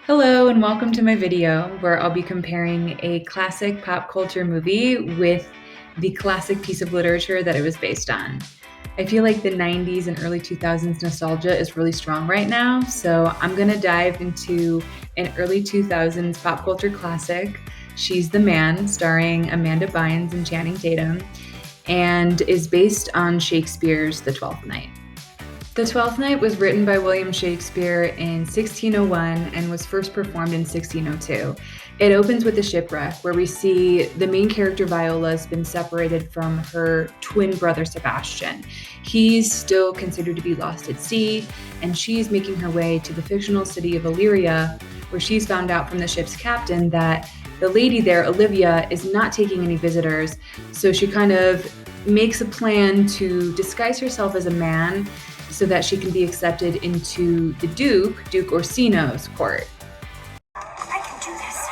Hello and welcome to my video where I'll be comparing a classic pop culture movie with the classic piece of literature that it was based on. I feel like the 90s and early 2000s nostalgia is really strong right now, so I'm gonna dive into an early 2000s pop culture classic, She's the Man, starring Amanda Bynes and Channing Tatum, and is based on Shakespeare's The Twelfth Night. The Twelfth Night was written by William Shakespeare in 1601 and was first performed in 1602. It opens with a shipwreck where we see the main character Viola has been separated from her twin brother Sebastian. He's still considered to be lost at sea, and she's making her way to the fictional city of Illyria, where she's found out from the ship's captain that the lady there, Olivia, is not taking any visitors, so she kind of makes a plan to disguise herself as a man so that she can be accepted into the Duke Orsino's court. I can do this.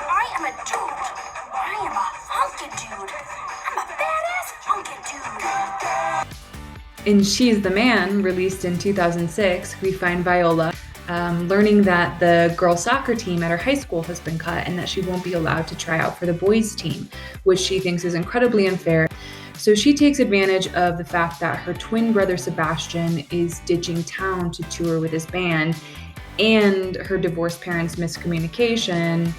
I am a dude. I am a hunkin' dude. I'm a badass hunkin' dude. In She's the Man, released in 2006, we find Viola learning that the girls' soccer team at her high school has been cut and that she won't be allowed to try out for the boys' team, which she thinks is incredibly unfair. So she takes advantage of the fact that her twin brother Sebastian is ditching town to tour with his band and her divorced parents' miscommunication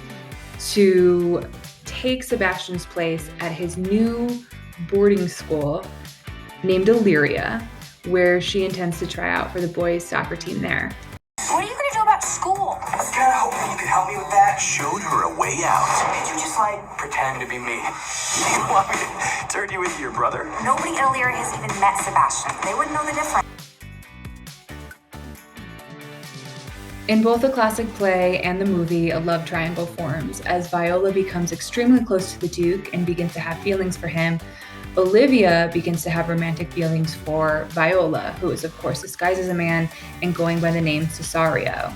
to take Sebastian's place at his new boarding school named Illyria, where she intends to try out for the boys' soccer team there. What are you gonna do about school? I was kinda hoping you could help me with that. Showed her a way out. Did you just like Pretend to be me. You want me to turn you into your brother? nobody in Illyria has even met Sebastian? They wouldn't know the difference. In both the classic play and the movie, a love triangle forms as Viola becomes extremely close to the Duke and begins to have feelings for him. Olivia begins to have romantic feelings for Viola, who is of course disguised as a man and going by the name Cesario.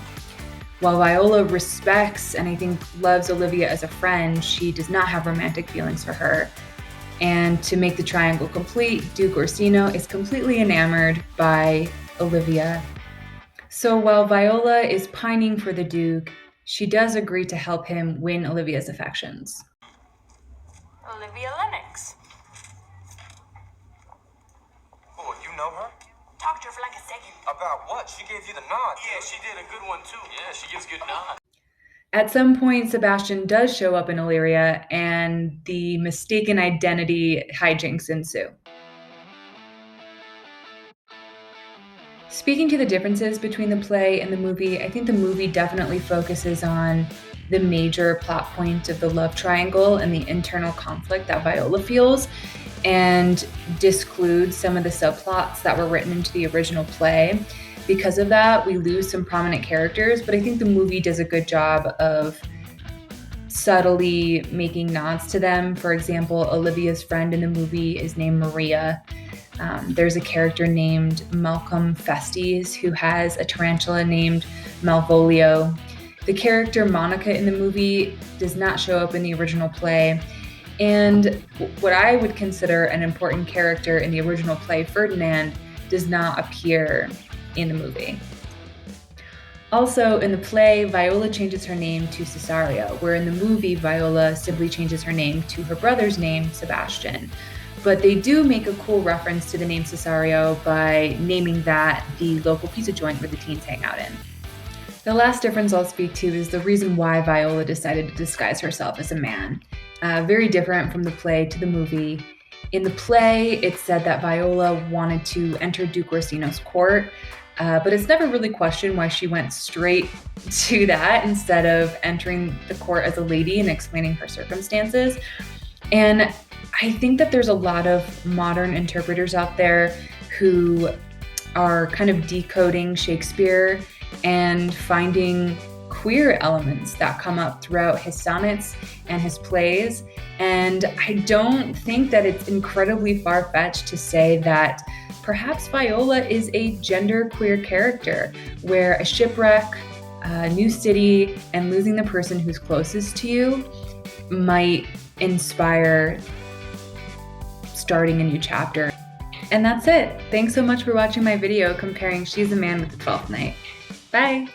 While Viola respects and I think loves Olivia as a friend, she does not have romantic feelings for her. And to make the triangle complete, Duke Orsino is completely enamored by Olivia. So while Viola is pining for the Duke, she does agree to help him win Olivia's affections. Olivia Lennox. Oh, you know her? Talked to her for like a second. About what? She gave you the nod. Yeah, she did a good one too. Yeah, she gives good nod. At some point, Sebastian does show up in Illyria, and the mistaken identity hijinks ensue. Speaking to the differences between the play and the movie, I think the movie definitely focuses on the major plot point of the love triangle and the internal conflict that Viola feels, and discludes some of the subplots that were written into the original play. Because of that, we lose some prominent characters, but I think the movie does a good job of subtly making nods to them. For example, Olivia's friend in the movie is named Maria. There's a character named Malcolm Festes who has a tarantula named Malvolio. The character Monica in the movie does not show up in the original play. And what I would consider an important character in the original play, Ferdinand, does not appear in the movie. Also, in the play, Viola changes her name to Cesario, where in the movie, Viola simply changes her name to her brother's name, Sebastian. But they do make a cool reference to the name Cesario by naming that the local pizza joint where the teens hang out in. The last difference I'll speak to is the reason why Viola decided to disguise herself as a man. Very different from the play to the movie. In the play, it's said that Viola wanted to enter Duke Orsino's court, but it's never really questioned why she went straight to that instead of entering the court as a lady and explaining her circumstances. And I think that there's a lot of modern interpreters out there who are kind of decoding Shakespeare and finding queer elements that come up throughout his sonnets and his plays. And I don't think that it's incredibly far-fetched to say that perhaps Viola is a genderqueer character, where a shipwreck, a new city, and losing the person who's closest to you might inspire starting a new chapter. And that's it. Thanks so much for watching my video comparing She's a Man with the Twelfth Night. Bye!